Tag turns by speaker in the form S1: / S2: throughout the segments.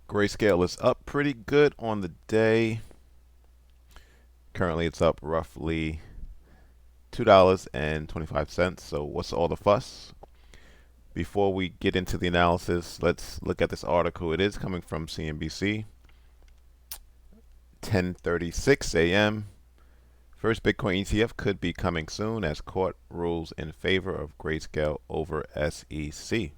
S1: Grayscale is up pretty good on the day. Currently, it's up roughly $2.25. So, what's all the fuss? Before we get into the analysis, let's look at this article. It is coming from CNBC, 10:36 a.m. First Bitcoin ETF could be coming soon as court rules in favor of Grayscale over SEC.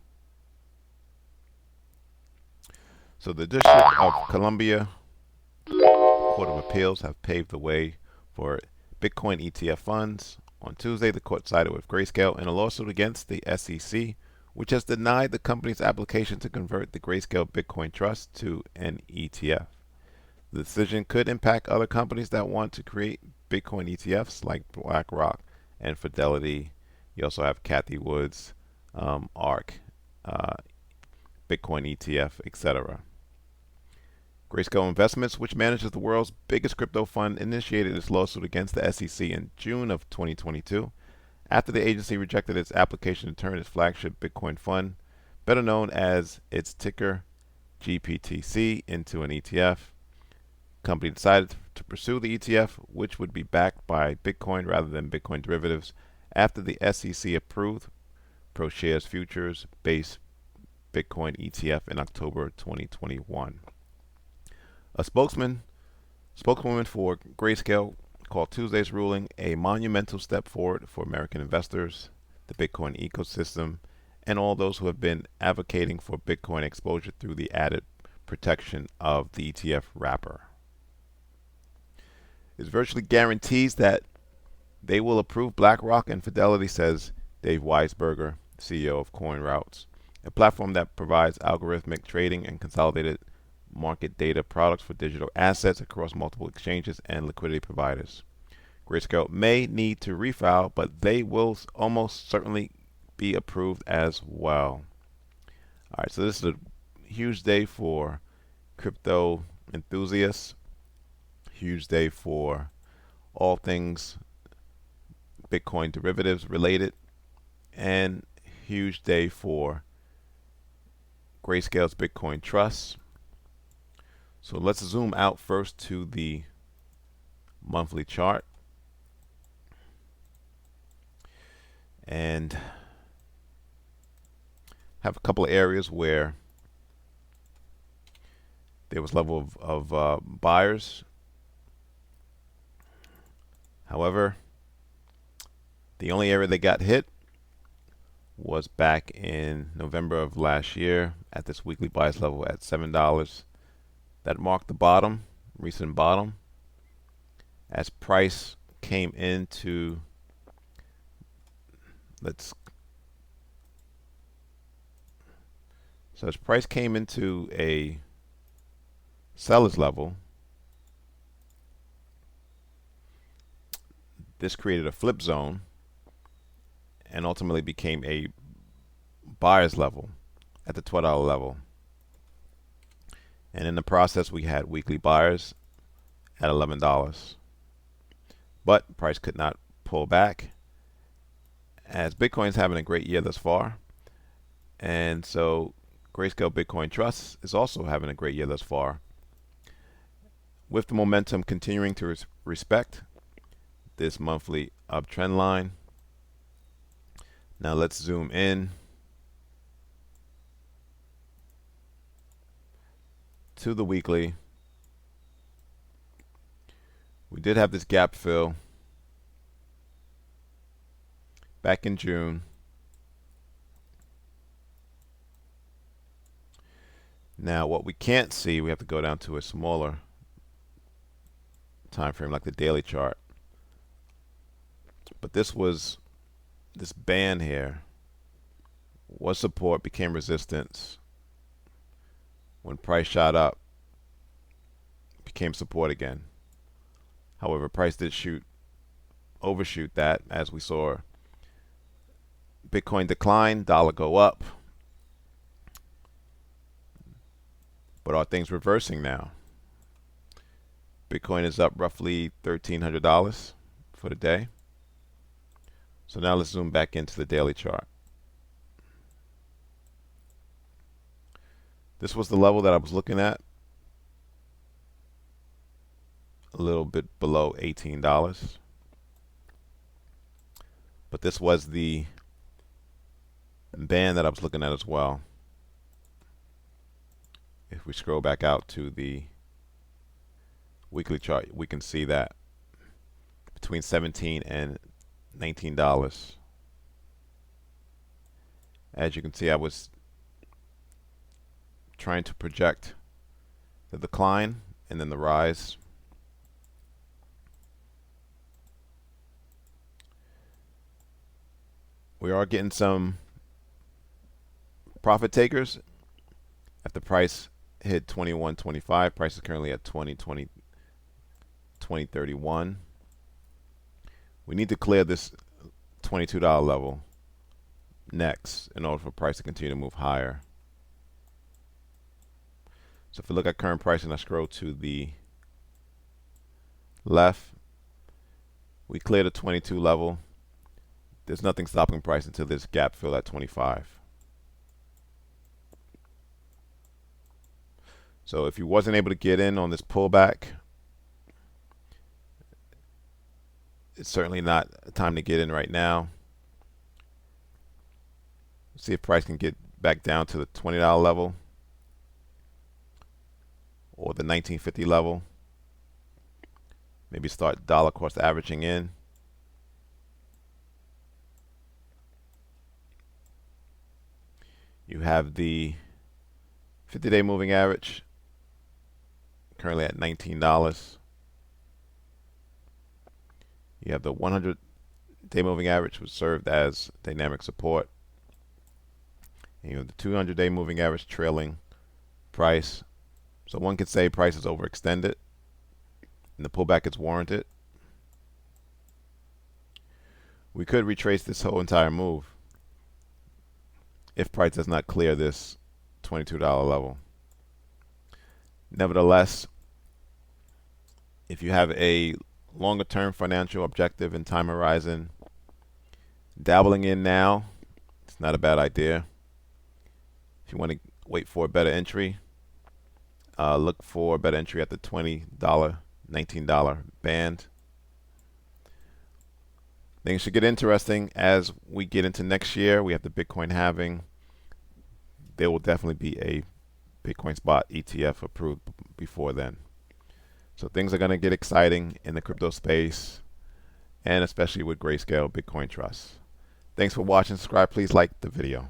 S1: So the District of Columbia Court of Appeals have paved the way for Bitcoin ETF funds. On Tuesday, the court sided with Grayscale in a lawsuit against the SEC, which has denied the company's application to convert the Grayscale Bitcoin Trust to an ETF. The decision could impact other companies that want to create Bitcoin ETFs like BlackRock and Fidelity. You also have Cathie Wood's ARK, Bitcoin ETF, etc. Grayscale Investments, which manages the world's biggest crypto fund, initiated its lawsuit against the SEC in June of 2022 after the agency rejected its application to turn its flagship Bitcoin fund, better known as its ticker GPTC, into an ETF. The company decided to pursue the ETF, which would be backed by Bitcoin rather than Bitcoin derivatives, after the SEC approved ProShares futures-based Bitcoin ETF in October 2021. A spokeswoman for Grayscale called Tuesday's ruling a monumental step forward for American investors, the Bitcoin ecosystem, and all those who have been advocating for Bitcoin exposure through the added protection of the ETF wrapper. It virtually guarantees that they will approve BlackRock and Fidelity, says Dave Weisberger, CEO of CoinRoutes, a platform that provides algorithmic trading and consolidated market data products for digital assets across multiple exchanges and liquidity providers. Grayscale may need to refile, but they will almost certainly be approved as well. All right, so this is a huge day for crypto enthusiasts, huge day for all things Bitcoin derivatives related, and huge day for Grayscale's Bitcoin Trust. So let's zoom out first to the monthly chart and have a couple of areas where there was level of buyers. However, the only area that got hit was back in November of last year at this weekly bias level at $7. That marked the bottom, recent bottom, as price came into, as price came into a seller's level, this created a flip zone and ultimately became a buyer's level at the $12 level. And in the process, we had weekly buyers at $11. But price could not pull back, as Bitcoin is having a great year thus far. And so Grayscale Bitcoin Trust is also having a great year thus far, with the momentum continuing to respect this monthly uptrend line. Now let's zoom in to the weekly. We did have this gap fill back in June. Now what we can't see, we have to go down to a smaller time frame like the daily chart. But this band here was support, became resistance. When price shot up, became support again. However, price did overshoot that, as we saw Bitcoin decline, dollar go up. But are things reversing now? Bitcoin is up roughly $1,300 for the day. So now let's zoom back into the daily chart. This was the level that I was looking at, a little bit below $18. But this was the band that I was looking at as well. If we scroll back out to the weekly chart, we can see that between $17 and $19. As you can see, I was trying to project the decline and then the rise. We are getting some profit takers at the price hit 21.25. Price is currently at 20.31. We need to clear this $22 level next in order for price to continue to move higher. So if we look at current price and I scroll to the left, we cleared the 22 level. There's nothing stopping price until this gap fill at 25. So if you wasn't able to get in on this pullback, it's certainly not a time to get in right now. See if price can get back down to the $20 level or the 1950 level. Maybe start dollar cost averaging in. You have the 50-day moving average currently at $19. You have the 100-day moving average, which served as dynamic support. And you have the 200-day moving average trailing price. So one could say price is overextended and the pullback is warranted. We could retrace this whole entire move if price does not clear this $22 level. Nevertheless, if you have a longer term financial objective and time horizon, dabbling in now, it's not a bad idea. If you want to wait for a better entry, look for a better entry at the $20, $19 band. Things should get interesting as we get into next year. We have the Bitcoin halving. There will definitely be a Bitcoin Spot ETF approved before then. So things are going to get exciting in the crypto space, and especially with Grayscale Bitcoin Trust. Thanks for watching. Subscribe. Please like the video.